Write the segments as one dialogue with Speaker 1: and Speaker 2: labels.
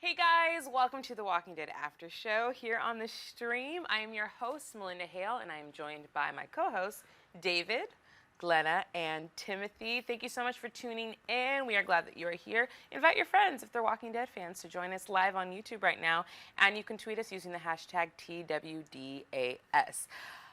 Speaker 1: Hey guys, welcome to the Walking Dead After Show here on the stream. I am your host, Malynda Hale, and I am joined by my co-hosts, David, Glenna, and Timothy. Thank you so much for tuning in. We are glad that you are here. Invite your friends, if they're Walking Dead fans, to join us live on YouTube right now, and you can tweet us using the hashtag TWDAS.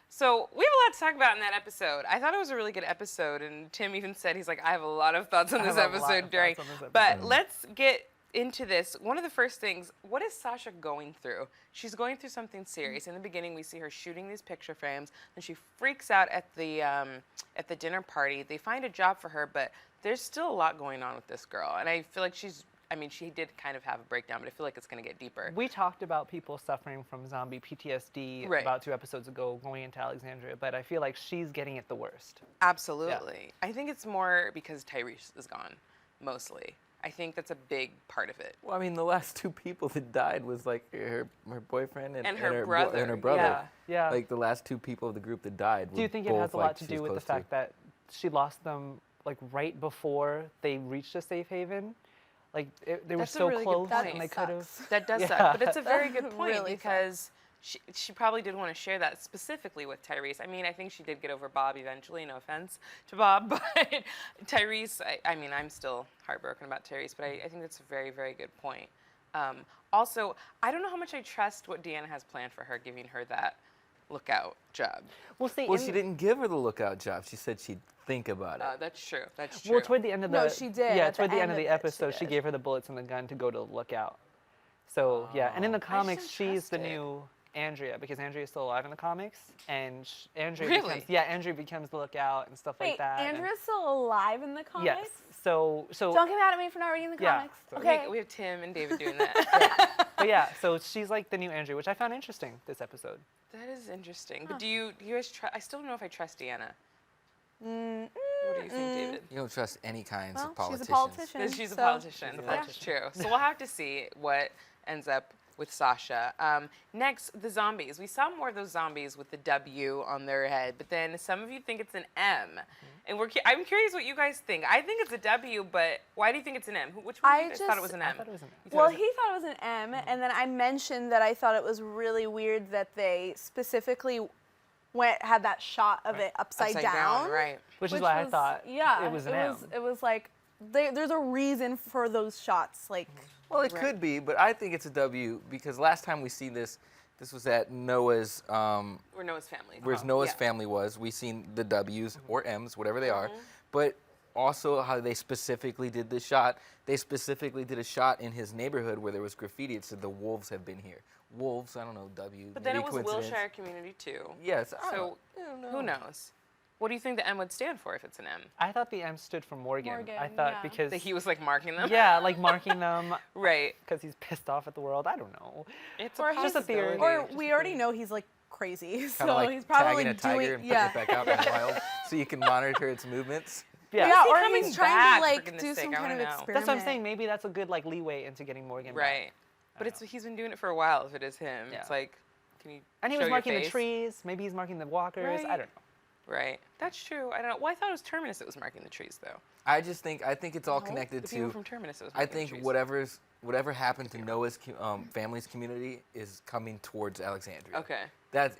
Speaker 1: So we have a lot to talk about in that episode. I thought it was a really good episode, and Tim even said, he's like, I have a lot of thoughts on this episode during. But let's get into this. One of the first things, what is Sasha going through? She's going through something serious. In the beginning, we see her shooting these picture frames, and she freaks out at the dinner party. They find a job for her, but there's still a lot going on with this girl, and I feel like she did kind of have a breakdown, but I feel like it's going to get deeper.
Speaker 2: We talked about people suffering from zombie PTSD about 2 episodes ago going into Alexandria, but I feel like she's getting it the worst.
Speaker 1: Absolutely. Yeah. I think it's more because Tyrese is gone, mostly. I think that's a big part of it.
Speaker 3: Well, I mean, the last 2 people that died was like her boyfriend and
Speaker 1: her brother.
Speaker 3: And her brother.
Speaker 2: Yeah.
Speaker 3: Like the last 2 people of the group that died.
Speaker 2: Do you think it has a lot to do with the fact that she lost them like right before they reached a safe haven? Like they were so close, and they could have.
Speaker 1: That does suck, but it's a very good point because she probably did want to share that specifically with Tyrese. I mean, I think she did get over Bob eventually. No offense to Bob, but Tyrese. I mean, I'm still heartbroken about Tyrese, but I think that's a very, very good point. Also, I don't know how much I trust what Deanna has planned for her, giving her that lookout job.
Speaker 3: Well, she didn't give her the lookout job. She said she'd think about it.
Speaker 1: That's true. That's true.
Speaker 2: Well, toward the end of the
Speaker 4: she did.
Speaker 2: Yeah, toward the end of the episode, she gave her the bullets and the gun to go to the lookout. So yeah, and in the comics, she's the new Andrea, because Andrea is still alive in the comics, and Andrea becomes the lookout and stuff like that.
Speaker 4: Andrea's still alive in the comics?
Speaker 2: Yes. So
Speaker 4: don't get mad at me for not reading the comics.
Speaker 1: Okay. We have Tim and David doing that.
Speaker 2: But yeah, so she's like the new Andrea, which I found interesting this episode.
Speaker 1: That is interesting. But do you guys trust? I still don't know if I trust Deanna. What do you think, David?
Speaker 3: You don't trust any kinds of politicians.
Speaker 4: She's a politician.
Speaker 1: She's a politician. That's true. So we'll have to see what ends up with Sasha. Next, the zombies. We saw more of those zombies with the W on their head, but then some of you think it's an M. And I'm curious what you guys think. I think it's a W, but why do you think it's an M? Which one of you guys thought it was an M?
Speaker 2: I thought it was an M.
Speaker 4: Well, he thought it was an M, and then I mentioned that I thought it was really weird that they specifically had that shot of it upside down.
Speaker 1: Right.
Speaker 2: Which is why I thought it was an M.
Speaker 4: It was like, there's a reason for those shots. Like,
Speaker 3: well, it could be, but I think it's a W because last time we seen this was at Noah's.
Speaker 1: Where Noah's family.
Speaker 3: Where Noah's family was. We seen the W's or M's, whatever they are, but also how they specifically did this shot. They specifically did a shot in his neighborhood where there was graffiti. It said the wolves have been here. Wolves, I don't know, W.
Speaker 1: But then it was Wilshire Community too.
Speaker 3: Yes.
Speaker 1: So who knows? What do you think the M would stand for if it's an M?
Speaker 2: I thought the M stood for Morgan. I thought because
Speaker 1: that he was like marking them.
Speaker 2: Yeah, like marking them.
Speaker 1: Right.
Speaker 2: Because he's pissed off at the world. I don't know.
Speaker 1: It's
Speaker 2: just a theory.
Speaker 4: Or we already know he's like crazy, so
Speaker 3: like
Speaker 4: he's probably
Speaker 3: tagging a tiger and putting it back out in the wild, so you can monitor its movements.
Speaker 4: Yeah, or he's trying to like do some kind of experiment.
Speaker 2: That's what I'm saying. Maybe that's a good like leeway into getting Morgan.
Speaker 1: Right. But he's been doing it for a while. If it is him, it's like, can you?
Speaker 2: And he was marking the trees. Maybe he's marking the walkers.
Speaker 1: Right.
Speaker 2: I don't know.
Speaker 1: Right. That's true. I don't know. Well, I thought it was Terminus that was marking the trees, though.
Speaker 3: I think it's all connected
Speaker 1: the
Speaker 3: to.
Speaker 1: people from Terminus that was marking the trees.
Speaker 3: Whatever happened to Noah's family's community is coming towards Alexandria.
Speaker 1: Okay.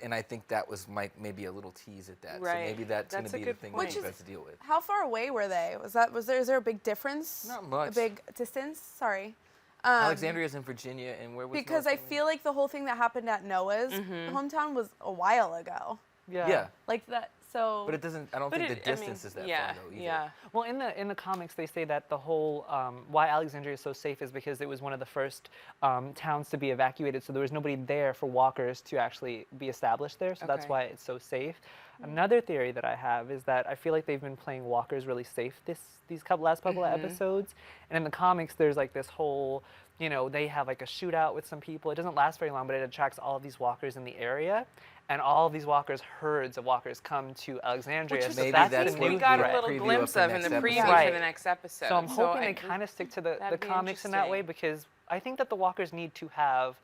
Speaker 3: And I think that was maybe a little tease at that.
Speaker 1: Right.
Speaker 3: So maybe that's going to be the thing we have to deal with.
Speaker 4: How far away were they? Is there a big difference?
Speaker 3: Not much.
Speaker 4: A big distance? Sorry.
Speaker 3: Alexandria's in Virginia, and where was
Speaker 4: because I feel like the whole thing that happened at Noah's hometown was a while ago.
Speaker 3: Yeah.
Speaker 4: Like that. So.
Speaker 3: But it doesn't. I don't think the distance is that far though either.
Speaker 1: Yeah.
Speaker 2: Well, in the comics, they say that the whole why Alexandria is so safe is because it was one of the first towns to be evacuated, so there was nobody there for walkers to actually be established there. So that's why it's so safe. Another theory that I have is that I feel like they've been playing walkers really safe these last couple of episodes, and in the comics, there's like this whole. They have like a shootout with some people. It doesn't last very long, but it attracts all of these walkers in the area. And all of these walkers, herds of walkers, come to Alexandria.
Speaker 3: Which
Speaker 1: that's what we got a little glimpse of in the preview for the next episode.
Speaker 2: So I'm hoping they kind of stick to the comics in that way, because I think that the walkers need to have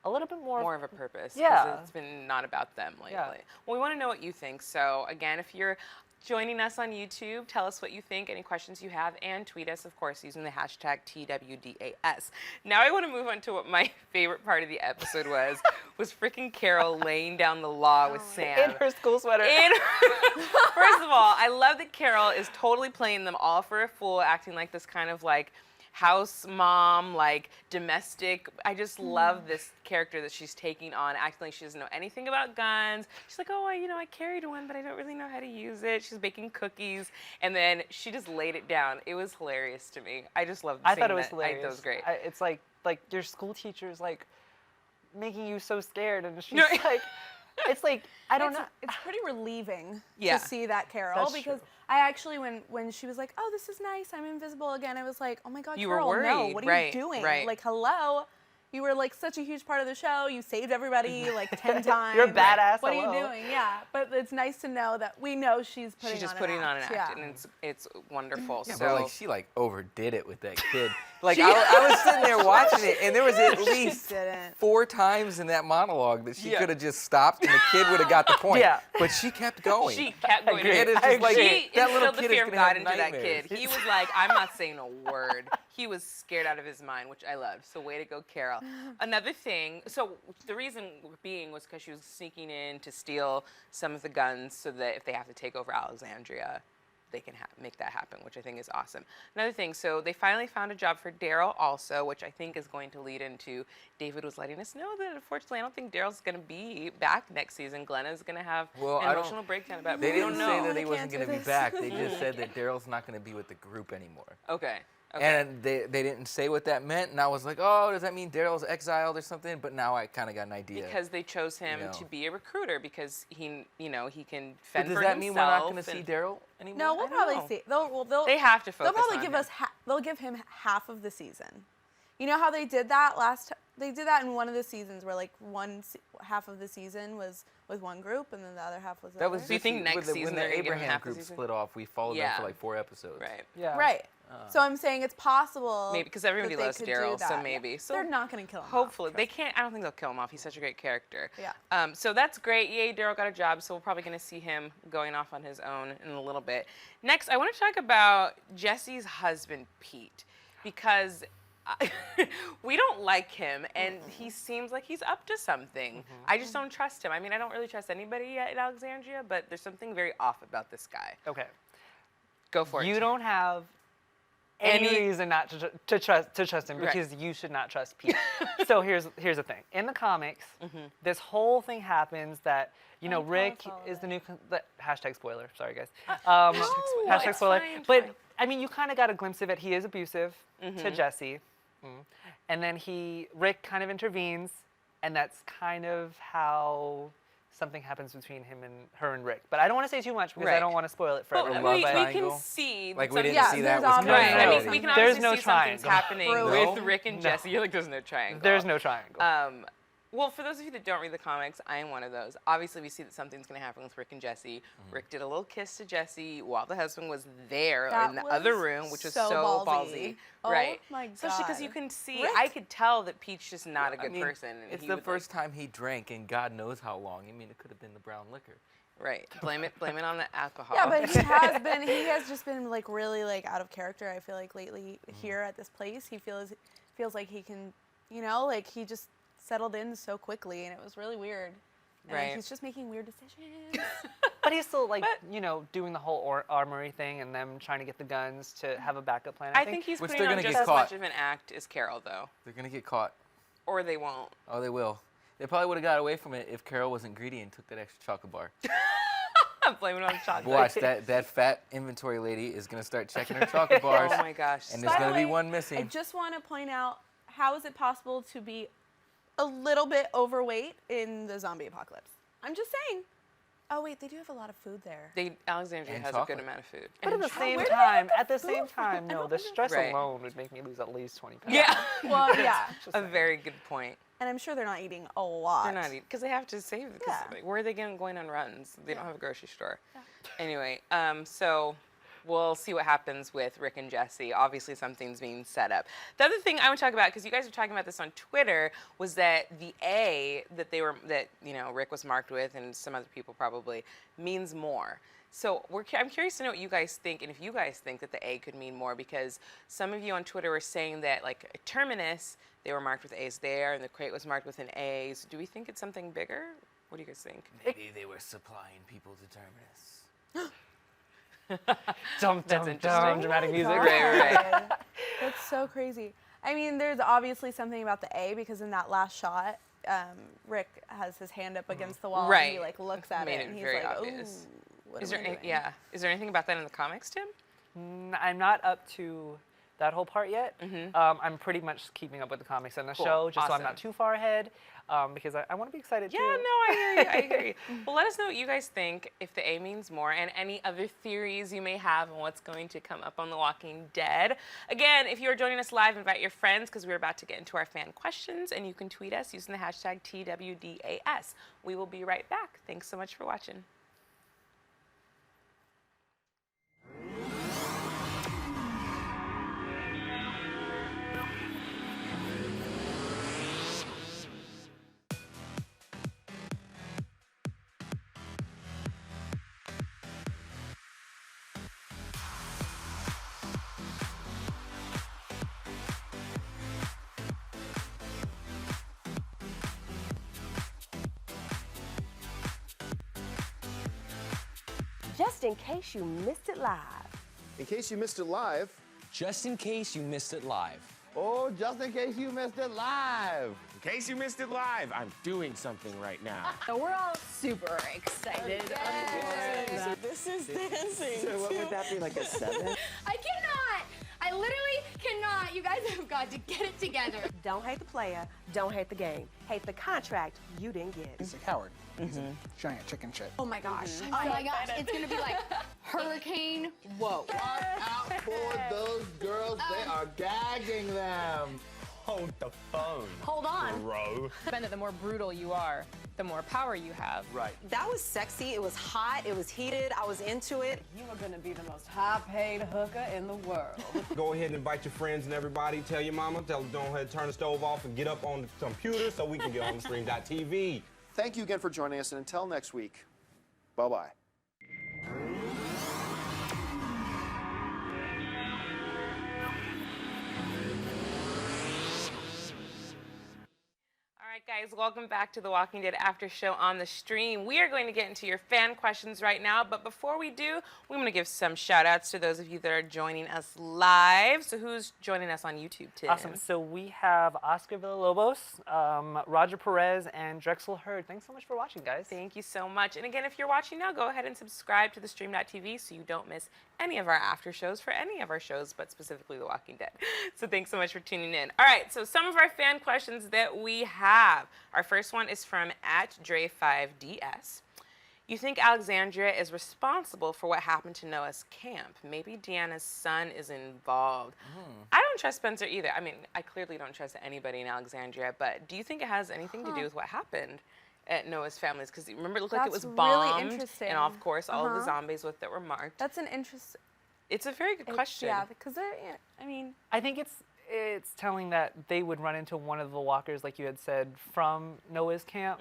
Speaker 2: a little bit more
Speaker 1: of a purpose.
Speaker 2: Yeah.
Speaker 1: It's been not about them lately.
Speaker 2: Yeah.
Speaker 1: Well, we want to know what you think. So again, if you're joining us on YouTube. Tell us what you think, any questions you have, and tweet us, of course, using the hashtag TWDAS. Now I want to move on to what my favorite part of the episode was freaking Carol laying down the law with Sam.
Speaker 2: In her school sweater.
Speaker 1: First of all, I love that Carol is totally playing them all for a fool, acting like this kind of like house mom, like domestic. I just love this character that she's taking on, acting like she doesn't know anything about guns. She's like, oh, I carried one, but I don't really know how to use it. She's baking cookies, and then she just laid it down. It was hilarious to me. I just loved.
Speaker 2: I thought it was hilarious.
Speaker 1: I thought it was great.
Speaker 2: It's like your school teacher's like making you so scared, and she's like, it's like I don't know.
Speaker 4: It's pretty relieving
Speaker 1: Yeah.
Speaker 4: to see that Carol
Speaker 2: That's
Speaker 4: because
Speaker 2: true.
Speaker 4: I actually when she was like, "Oh, this is nice. I'm invisible again." I was like, "Oh my God,
Speaker 1: You were
Speaker 4: Carol, no!
Speaker 1: worried,
Speaker 4: What are
Speaker 1: right,
Speaker 4: you doing?
Speaker 1: right.
Speaker 4: Like, hello." You were like such a huge part of the show. You saved everybody like 10 times.
Speaker 2: You're a badass.
Speaker 4: What are
Speaker 2: hello.
Speaker 4: you doing? Yeah, but it's nice to know that we know she's putting
Speaker 1: She's just
Speaker 4: on
Speaker 1: putting
Speaker 4: an
Speaker 1: on an
Speaker 4: act.
Speaker 1: act,
Speaker 4: Yeah.
Speaker 1: and it's wonderful.
Speaker 3: Yeah,
Speaker 1: so
Speaker 3: but like she like overdid it with that kid. Like I was sitting there watching it, and there was at least
Speaker 4: didn't.
Speaker 3: 4 times in that monologue that she
Speaker 1: Yeah.
Speaker 3: could have just stopped, and the kid would have got the point.
Speaker 2: Yeah.
Speaker 3: But she kept going.
Speaker 1: she kept going.
Speaker 2: agree.
Speaker 3: It is
Speaker 2: I
Speaker 3: just like
Speaker 1: She
Speaker 3: that little
Speaker 1: instilled the
Speaker 3: kid
Speaker 1: fear
Speaker 3: is
Speaker 1: of
Speaker 3: gonna
Speaker 1: God
Speaker 3: have
Speaker 1: into that
Speaker 3: nightmares.
Speaker 1: kid. He was like, I'm not saying a word. He was scared out of his mind, which I loved. So way to go, Carol. Another thing, so the reason being was because she was sneaking in to steal some of the guns so that if they have to take over Alexandria, they can make that happen, which I think is awesome. Another thing, so they finally found a job for Daryl also, which I think is going to lead into David was letting us know that unfortunately I don't think Daryl's going to be back next season. Glenna's going to have
Speaker 3: Well,
Speaker 1: an
Speaker 3: I don't-
Speaker 1: emotional breakdown about it.
Speaker 3: They
Speaker 1: but we
Speaker 3: didn't
Speaker 1: don't
Speaker 3: say
Speaker 1: know.
Speaker 3: that he
Speaker 4: I
Speaker 3: wasn't
Speaker 4: can't
Speaker 3: going to
Speaker 4: do
Speaker 3: be
Speaker 4: this.
Speaker 3: back. They just said that Daryl's not going to be with the group anymore.
Speaker 1: Okay. Okay.
Speaker 3: And they didn't say what that meant, and I was like, oh, does that mean Daryl's exiled or something? But now I kind of got an idea.
Speaker 1: Because they chose him
Speaker 3: You know.
Speaker 1: to be a recruiter because he can
Speaker 3: But
Speaker 1: fend
Speaker 3: does
Speaker 1: for
Speaker 3: that mean we're not
Speaker 1: himself
Speaker 3: going to see
Speaker 1: and-
Speaker 3: Daryl anymore?
Speaker 4: No, we'll
Speaker 1: I don't
Speaker 4: probably
Speaker 1: know.
Speaker 4: see. They'll
Speaker 1: They have to focus
Speaker 4: They'll probably
Speaker 1: on
Speaker 4: give
Speaker 1: him.
Speaker 4: us. They'll give him half of the season. You know how they did that They did that in one of the seasons where like half of the season was with one group and then the other half was.
Speaker 3: That was
Speaker 1: So you
Speaker 3: just
Speaker 1: think next
Speaker 3: when
Speaker 1: season
Speaker 3: the
Speaker 1: they're gonna give him
Speaker 3: Abraham
Speaker 1: half the
Speaker 3: group
Speaker 1: season?
Speaker 3: split off. We followed them
Speaker 1: Yeah.
Speaker 3: for like 4 episodes.
Speaker 1: Right.
Speaker 2: Yeah.
Speaker 4: right. So I'm saying it's possible.
Speaker 1: Maybe because everybody
Speaker 4: that they
Speaker 1: loves
Speaker 4: could do
Speaker 1: Daryl, so
Speaker 4: that.
Speaker 1: maybe. So
Speaker 4: They're not going to kill him. off,
Speaker 1: hopefully they
Speaker 4: trust me.
Speaker 1: can't. I don't think they'll kill him off. He's such a great character.
Speaker 4: Yeah.
Speaker 1: So that's great. Yay, Daryl got a job. So we're probably going to see him going off on his own in a little bit. Next, I want to talk about Jessie's husband, Pete, because we don't like him, and he seems like he's up to something. I just don't trust him. I mean, I don't really trust anybody at Alexandria, but there's something very off about this guy.
Speaker 2: Okay.
Speaker 1: Go for it.
Speaker 2: You don't have any
Speaker 1: Any-
Speaker 2: reason not to trust him
Speaker 1: Right.
Speaker 2: because you should not trust Pete. So here's the thing. In the comics, this whole thing happens that Rick
Speaker 4: all of
Speaker 2: is
Speaker 4: it.
Speaker 2: the new hashtag spoiler. Sorry guys.
Speaker 1: No,
Speaker 2: Hashtag
Speaker 1: it's
Speaker 2: spoiler.
Speaker 1: fine, it's
Speaker 2: But
Speaker 1: fine.
Speaker 2: I mean, you kind of got a glimpse of it. He is abusive to Jessie, and then Rick kind of intervenes, and that's kind of how something happens between her and Rick. But I don't want to say too much because I
Speaker 1: Right.
Speaker 2: don't want to spoil it for
Speaker 1: Well,
Speaker 2: everyone.
Speaker 1: we
Speaker 2: but-
Speaker 1: can
Speaker 3: triangle?
Speaker 1: see
Speaker 3: Like we
Speaker 1: that
Speaker 3: didn't
Speaker 4: Yeah,
Speaker 3: see that
Speaker 4: there's
Speaker 3: was
Speaker 4: obviously
Speaker 3: coming.
Speaker 1: Right. I
Speaker 2: No,
Speaker 1: mean, we can
Speaker 2: there's
Speaker 1: obviously
Speaker 2: no
Speaker 1: see something's
Speaker 2: triangle.
Speaker 1: happening
Speaker 3: No?
Speaker 1: with Rick and
Speaker 2: No.
Speaker 1: Jessie. You're like, there's no triangle.
Speaker 2: There's no triangle.
Speaker 1: Well, for those of you that don't read the comics, I am one of those. Obviously, we see that something's going to happen with Rick and Jessie. Rick did a little kiss to Jessie while the husband was there
Speaker 4: That
Speaker 1: in the other
Speaker 4: was
Speaker 1: room, which was
Speaker 4: so
Speaker 1: so
Speaker 4: ballsy. Oh
Speaker 1: right.
Speaker 4: my
Speaker 1: Especially because
Speaker 4: God.
Speaker 1: you can see,
Speaker 4: Rick.
Speaker 1: I could tell that Pete's just not a
Speaker 3: I
Speaker 1: good
Speaker 3: mean,
Speaker 1: person. And
Speaker 3: It's
Speaker 1: he
Speaker 3: the
Speaker 1: would,
Speaker 3: first time he drank in God knows how long. I mean, it could have been the brown liquor.
Speaker 1: Right. Blame it on the alcohol.
Speaker 4: Yeah, but he has just been like really like out of character. I feel like lately here at this place, he feels like he can, like he just settled in so quickly, and it was really weird. And
Speaker 1: Right.
Speaker 4: he's just making weird decisions.
Speaker 2: But he's still doing the whole armory thing and them trying to get the guns to have a backup plan.
Speaker 1: I think he's
Speaker 3: Which
Speaker 1: putting
Speaker 3: they're
Speaker 1: on
Speaker 3: gonna
Speaker 1: just
Speaker 3: get
Speaker 1: as much
Speaker 3: caught.
Speaker 1: of an act as Carol, though.
Speaker 3: They're going to get caught.
Speaker 1: Or they won't.
Speaker 3: Oh, they will. They probably would have got away from it if Carol wasn't greedy and took that extra chocolate bar.
Speaker 1: Blame it on the chocolate.
Speaker 3: Watch, that fat inventory lady is going to start checking her chocolate bars.
Speaker 1: Oh my gosh.
Speaker 3: And there's
Speaker 4: By the
Speaker 3: going to be
Speaker 4: way,
Speaker 3: one
Speaker 4: I
Speaker 3: missing.
Speaker 4: just want to point out, how is it possible to be a little bit overweight in the zombie apocalypse? I'm just saying. Oh wait, they do have a lot of food there.
Speaker 1: Alexandria
Speaker 3: And
Speaker 1: has
Speaker 3: chocolate.
Speaker 1: a good amount of food.
Speaker 2: But at the same
Speaker 4: where do they get
Speaker 2: time,
Speaker 4: the food from? I
Speaker 2: no,
Speaker 4: don't
Speaker 2: the stress
Speaker 1: Right.
Speaker 2: alone would make me lose at least 20 pounds.
Speaker 1: Yeah.
Speaker 4: Well, yeah,
Speaker 1: A very good point.
Speaker 4: and I'm sure they're not eating a lot.
Speaker 1: They're not eating because they have to save it. 'Cause,
Speaker 4: Yeah.
Speaker 1: like, where are they going on runs? They don't have a grocery store. Anyway, so we'll see what happens with Rick and Jessie. Obviously, something's being set up. The other thing I want to talk about, because you guys were talking about this on Twitter, was that the A that Rick was marked with, and some other people probably, means more. So I'm curious to know what you guys think, and if you guys think that the A could mean more, because some of you on Twitter were saying that, like, a terminus, they were marked with A's there, and the crate was marked with an A. So do we think it's something bigger? What do you guys think?
Speaker 3: Maybe they were supplying people to terminus.
Speaker 2: Dum,
Speaker 1: That's
Speaker 2: dum,
Speaker 1: interesting.
Speaker 2: dum, dramatic music.
Speaker 1: Right.
Speaker 4: That's so crazy. I mean, there's obviously something about the A because in that last shot, Rick has his hand up against the wall and he
Speaker 1: Right.
Speaker 4: like looks at
Speaker 1: Made
Speaker 4: it
Speaker 1: it
Speaker 4: and he's
Speaker 1: very
Speaker 4: like,
Speaker 1: obvious.
Speaker 4: "Ooh, what
Speaker 1: Is
Speaker 4: am
Speaker 1: there
Speaker 4: I doing?"
Speaker 1: Is there anything about that in the comics, Tim?
Speaker 2: I'm not up to that whole part yet. I'm pretty much keeping up with the comics and the
Speaker 1: Cool.
Speaker 2: show, just so I'm
Speaker 1: Awesome.
Speaker 2: not too far ahead, because I want to be excited
Speaker 1: Yeah,
Speaker 2: too.
Speaker 1: no, I hear you. I hear you. Well, let us know what you guys think, if the A means more, and any other theories you may have on what's going to come up on The Walking Dead. Again, if you are joining us live, invite your friends, because we're about to get into our fan questions, and you can tweet us using the hashtag TWDAS. We will be right back. Thanks so much for watching.
Speaker 5: Just in case you missed it live.
Speaker 6: In case you missed it live.
Speaker 7: Just in case you missed it live.
Speaker 6: Oh, just in case you missed it live.
Speaker 8: In case you missed it live, I'm doing something right now.
Speaker 9: So we're all super excited.
Speaker 5: This is dancing.
Speaker 6: So what would that be, like a 7?
Speaker 9: I cannot. I literally cannot. You guys have got to get it together.
Speaker 5: Don't hate the player. Don't hate the game. Hate the contract you didn't get.
Speaker 10: He's a coward. He's a giant chicken shit.
Speaker 9: Oh my gosh. Oh my gosh. It's going to be like hurricane. Whoa.
Speaker 6: Watch out for those girls. They are gagging them.
Speaker 8: Hold the phone,
Speaker 9: Hold on.
Speaker 8: bro.
Speaker 11: The more brutal you are, the more power you have.
Speaker 8: Right.
Speaker 5: That was sexy. It was hot. It was heated. I was into it.
Speaker 11: You are going to be the most high-paid hooker in the world.
Speaker 8: Go ahead and invite your friends and everybody. Tell your mama. Tell them, go ahead and turn the stove off and get up on the computer so we can get on the stream.tv.
Speaker 6: Thank you again for joining us, and until next week, bye-bye.
Speaker 1: All right, guys, welcome back to The Walking Dead After Show on the stream. We are going to get into your fan questions right now, but before we do, we want to give some shout-outs to those of you that are joining us live. So who's joining us on YouTube, Tim?
Speaker 2: Awesome. So we have Oscar Villalobos, Roger Perez, and Drexel Hurd. Thanks so much for watching, guys.
Speaker 1: Thank you so much. And again, if you're watching now, go ahead and subscribe to theStream.tv so you don't miss any of our after shows for any of our shows, but specifically The Walking Dead. So thanks so much for tuning in. All right, so some of our fan questions that we have. Our first one is from @Dre5DS. You think Alexandria is responsible for what happened to Noah's camp? Maybe Deanna's son is involved. I don't trust Spencer either. I mean, I clearly don't trust anybody in Alexandria, but do you think it has anything to do with what happened at Noah's family's? Because remember, it looked like it was
Speaker 4: That's really
Speaker 1: bombed,
Speaker 4: interesting.
Speaker 1: and of course, all of the zombies that were marked.
Speaker 4: That's an interest.
Speaker 1: It's a very good question.
Speaker 4: Yeah, because they're, I mean,
Speaker 2: I think it's telling that they would run into one of the walkers, like you had said, from Noah's camp,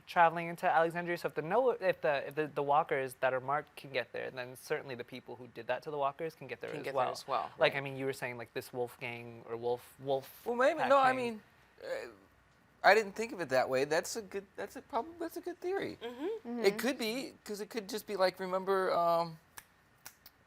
Speaker 2: traveling into Alexandria. So if the walkers that are marked can get there, then certainly the people who did that to the walkers can get there,
Speaker 1: Can
Speaker 2: as,
Speaker 1: get
Speaker 2: well.
Speaker 1: there as well,
Speaker 2: Like
Speaker 1: right.
Speaker 2: I mean, you were saying like this wolf gang or wolf.
Speaker 3: Well, maybe
Speaker 2: pack
Speaker 3: no. I
Speaker 2: gang.
Speaker 3: mean, I didn't think of it that way. That's a good theory. It could be because it could just be like, remember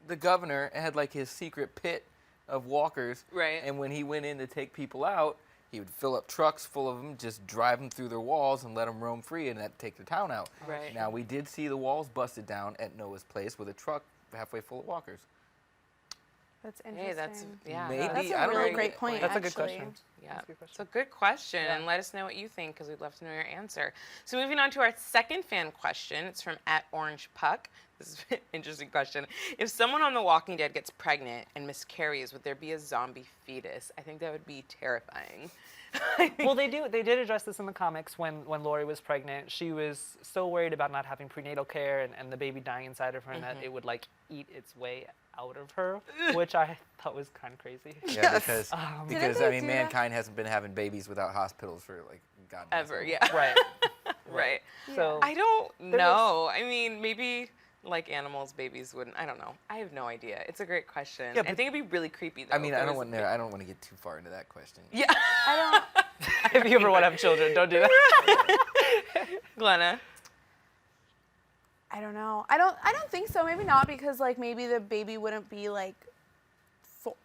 Speaker 3: the governor had like his secret pit of walkers,
Speaker 1: Right.
Speaker 3: And when he went in to take people out, he would fill up trucks full of them, just drive them through their walls and let them roam free, and that'd take the town out.
Speaker 1: Right.
Speaker 3: Now we did see the walls busted down at Noah's place with a truck halfway full of walkers.
Speaker 4: that's interesting.
Speaker 1: Hey, that's
Speaker 3: Maybe,
Speaker 4: That's
Speaker 3: I
Speaker 4: a
Speaker 3: don't
Speaker 4: really
Speaker 3: know.
Speaker 4: great point.
Speaker 2: That's a good
Speaker 4: actually.
Speaker 2: question.
Speaker 1: Yeah,
Speaker 2: That's a good
Speaker 1: it's a good question, and let us know what you think because we'd love to know your answer. So moving on to our second fan question, it's from @OrangePuck. This is an interesting question. If someone on The Walking Dead gets pregnant and miscarries, would there be a zombie fetus? I think that would be terrifying.
Speaker 2: Well, they did address this in the comics when Lori was pregnant. She was so worried about not having prenatal care and the baby dying inside of her and that it would like eat its way out of her, which I thought was kind of crazy.
Speaker 3: Yeah, because
Speaker 4: Didn't
Speaker 3: I
Speaker 4: they
Speaker 3: mean,
Speaker 4: do
Speaker 3: mankind hasn't been having babies without hospitals for like God knows
Speaker 1: Ever,
Speaker 3: how long.
Speaker 1: yeah.
Speaker 2: Right.
Speaker 1: Right.
Speaker 2: So
Speaker 1: I don't know. I mean, maybe like animals, babies wouldn't. I don't know. I have no idea. It's a great question.
Speaker 3: Yeah,
Speaker 1: I think it'd be really creepy though.
Speaker 3: I mean,
Speaker 1: if
Speaker 3: I
Speaker 1: there
Speaker 3: don't
Speaker 1: was-
Speaker 3: want to get too far into that question.
Speaker 1: Yeah.
Speaker 4: I don't.
Speaker 2: If you ever want to have children, don't do that.
Speaker 1: Glenna.
Speaker 4: I don't know. I don't think so. Maybe not, because like maybe the baby wouldn't be like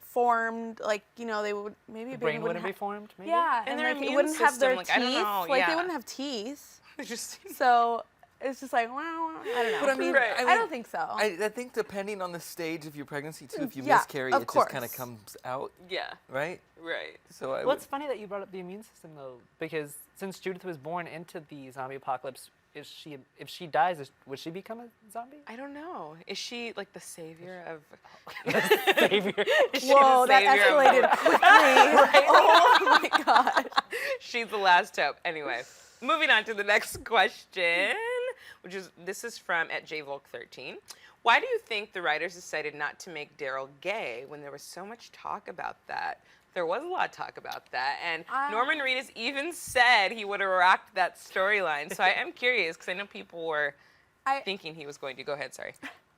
Speaker 4: formed. Like, you know, they would maybe
Speaker 2: The
Speaker 4: a baby
Speaker 2: brain wouldn't
Speaker 4: have,
Speaker 2: be formed, maybe?
Speaker 4: Yeah,
Speaker 1: And
Speaker 4: and
Speaker 1: their
Speaker 4: like, it
Speaker 1: immune
Speaker 4: wouldn't have their
Speaker 1: system, like, I
Speaker 4: teeth.
Speaker 1: don't know,
Speaker 4: Like
Speaker 1: yeah.
Speaker 4: they wouldn't have teeth.
Speaker 1: Just
Speaker 4: So it's just like, well, I don't know.
Speaker 3: But I mean,
Speaker 1: Right.
Speaker 4: I don't think so.
Speaker 3: I think depending on the stage of your pregnancy too, if you
Speaker 4: Yeah,
Speaker 3: miscarry,
Speaker 4: of
Speaker 3: it just kind
Speaker 4: course.
Speaker 3: of comes out,
Speaker 1: yeah.
Speaker 3: right?
Speaker 1: Right.
Speaker 3: So I
Speaker 2: Well,
Speaker 3: would,
Speaker 2: it's funny that you brought up the immune system, though, because since Judith was born into the zombie apocalypse, if she dies, would she become a zombie?
Speaker 1: I don't know. Is she like the savior of?
Speaker 2: Savior.
Speaker 1: Is she
Speaker 4: Whoa,
Speaker 1: the
Speaker 4: that
Speaker 1: savior of-
Speaker 4: escalated quickly. Oh my god.
Speaker 1: She's the last hope. Anyway, moving on to the next question, this is from @jvolk13. Why do you think the writers decided not to make Daryl gay when there was so much talk about that? There was a lot of talk about that, and Norman Reedus even said he would have rocked that storyline. So I am curious, because I know people were thinking he was going to. Go ahead, sorry.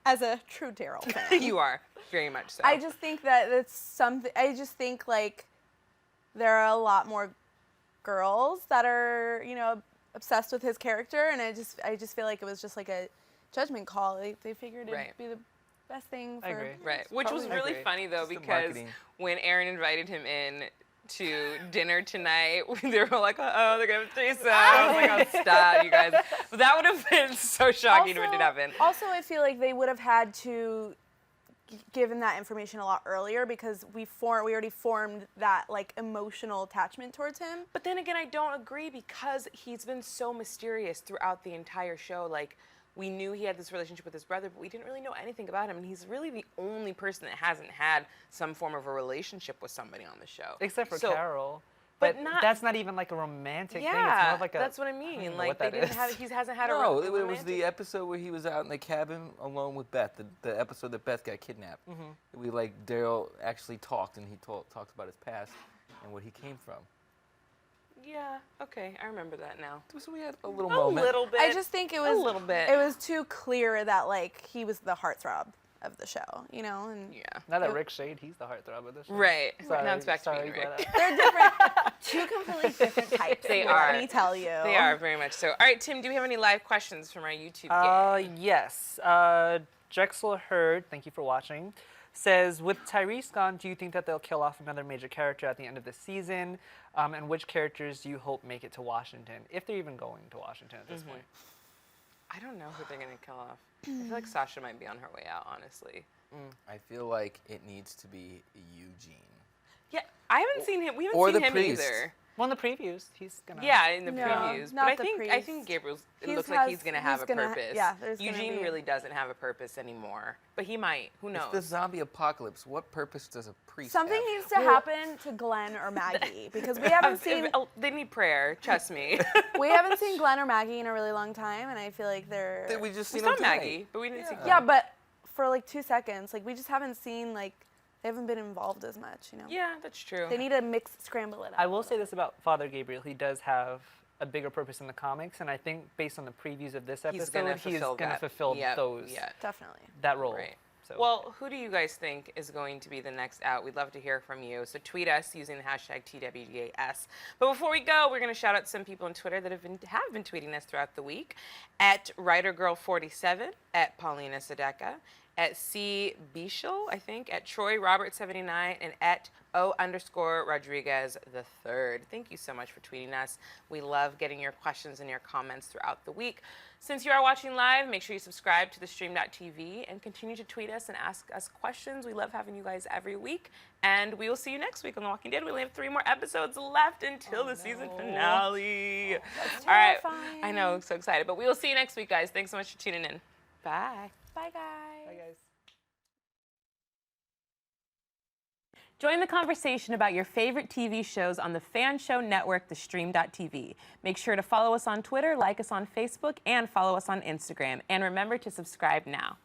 Speaker 4: As a true Daryl fan.
Speaker 1: You are, very much so.
Speaker 4: I just think that it's something. I just think like there are a lot more girls that are, you know, obsessed with his character, and I just feel like it was just like a judgment call. They figured it'd
Speaker 1: Right.
Speaker 4: be the best thing for.
Speaker 2: I agree.
Speaker 1: Right, which was
Speaker 2: Probably
Speaker 1: really
Speaker 2: agree.
Speaker 1: funny though,
Speaker 3: Just the
Speaker 1: because
Speaker 3: marketing.
Speaker 1: when Aaron invited him in to dinner tonight, they were like, "Oh, they're gonna have a threesome." I was like, "Oh, stop, you guys!" But that would have been so shocking if it did happen.
Speaker 4: Also, I feel like they would have had to given that information a lot earlier, because we already formed that like emotional attachment towards him.
Speaker 1: But then again, I don't agree, because he's been so mysterious throughout the entire show. Like, we knew he had this relationship with his brother, but we didn't really know anything about him. And he's really the only person that hasn't had some form of a relationship with somebody on the show.
Speaker 2: Except for
Speaker 1: So-
Speaker 2: Carol.
Speaker 1: but
Speaker 2: But
Speaker 1: not-
Speaker 2: that's not even like a romantic thing. It's more
Speaker 1: Yeah,
Speaker 2: of like a,
Speaker 1: that's what I
Speaker 2: don't
Speaker 1: mean.
Speaker 2: even know
Speaker 1: Like,
Speaker 2: what
Speaker 1: they
Speaker 2: that
Speaker 1: didn't
Speaker 2: is.
Speaker 1: have. He hasn't had a
Speaker 3: no,
Speaker 1: a
Speaker 3: it was
Speaker 1: romantic.
Speaker 3: the episode where he was out in the cabin alone with Beth. The episode that Beth got kidnapped. We like Daryl actually talked, and he talked about his past and what he came from.
Speaker 1: Yeah. Okay, I remember that now.
Speaker 3: So we had a little
Speaker 1: A
Speaker 3: moment.
Speaker 1: little bit.
Speaker 4: I just think it was
Speaker 1: a little bit.
Speaker 4: It was too clear that like he was the heartthrob of the show, you know, and
Speaker 1: Yeah.
Speaker 2: Now that Rick Shade, he's the heartthrob of this show.
Speaker 1: Right.
Speaker 2: Sorry,
Speaker 1: Now it's back to
Speaker 2: sorry,
Speaker 1: being Rick.
Speaker 2: Glenna.
Speaker 4: they're different, two completely different types.
Speaker 1: They
Speaker 4: let
Speaker 1: are.
Speaker 4: me tell you.
Speaker 1: They are very much so. All right, Tim, do we have any live questions from our YouTube game?
Speaker 2: Yes. Drexel Hurd, thank you for watching, says, with Tyrese gone, do you think that they'll kill off another major character at the end of the season? And which characters do you hope make it to Washington, if they're even going to Washington at this point?
Speaker 1: I don't know who they're going to kill off. I feel like Sasha might be on her way out, honestly.
Speaker 3: I feel like it needs to be Eugene.
Speaker 1: Yeah, I haven't seen him. We haven't
Speaker 3: Or
Speaker 1: seen
Speaker 3: the
Speaker 1: him
Speaker 3: priest.
Speaker 1: either.
Speaker 2: Well, in the previews, he's gonna.
Speaker 1: Yeah, in the
Speaker 4: No,
Speaker 1: previews. But
Speaker 4: not
Speaker 1: I
Speaker 4: the
Speaker 1: think
Speaker 4: priest.
Speaker 1: Gabriel's. It
Speaker 4: He's
Speaker 1: looks like he's
Speaker 4: has-
Speaker 1: going to have
Speaker 4: he's
Speaker 1: a
Speaker 4: gonna-
Speaker 1: purpose.
Speaker 4: yeah, there's gonna
Speaker 1: Eugene
Speaker 4: be-
Speaker 1: really doesn't have a purpose anymore, but he might. Who knows?
Speaker 3: It's the zombie apocalypse. What purpose does a priest
Speaker 4: Something
Speaker 3: have?
Speaker 4: needs to happen to Glenn or Maggie, because we haven't seen
Speaker 1: They need prayer. Trust me.
Speaker 4: Glenn or Maggie in a really long time, and I feel like they're.
Speaker 3: We just
Speaker 1: We
Speaker 3: seen
Speaker 1: saw
Speaker 3: him tonight.
Speaker 1: Maggie, but we didn't see.
Speaker 4: Yeah, but for like 2 seconds, like we just haven't seen like they haven't been involved as much, you know.
Speaker 1: Yeah, that's true.
Speaker 4: They need to scramble it up.
Speaker 2: I will say this about Father Gabriel. He does have a bigger purpose in the comics, and I think based on the previews of this episode,
Speaker 1: He's going to fulfill that.
Speaker 2: fulfill
Speaker 1: Yep,
Speaker 2: those
Speaker 1: yep.
Speaker 4: Definitely.
Speaker 2: that role.
Speaker 1: Right.
Speaker 2: So.
Speaker 1: Well, who do you guys think is going to be the next out? We'd love to hear from you. So tweet us using the hashtag TWDAS. But before we go, we're going to shout out some people on Twitter that have been tweeting us throughout the week. At WriterGirl47, at Paulina Sadeka, at C. Bichel, I think, at Troy Robert79, and at O_Rodriguez III. Thank you so much for tweeting us. We love getting your questions and your comments throughout the week. Since you are watching live, make sure you subscribe to theStream.tv and continue to tweet us and ask us questions. We love having you guys every week. And we will see you next week on The Walking Dead. We only have 3 more episodes left until the season finale.
Speaker 4: That's
Speaker 1: All right.
Speaker 4: terrifying.
Speaker 1: I know, so excited. But we will see you next week, guys. Thanks so much for tuning in. Bye.
Speaker 4: Bye, guys.
Speaker 2: Bye, guys.
Speaker 1: Join the conversation about your favorite TV shows on the fan show network, theStream.tv. Make sure to follow us on Twitter, like us on Facebook, and follow us on Instagram. And remember to subscribe now.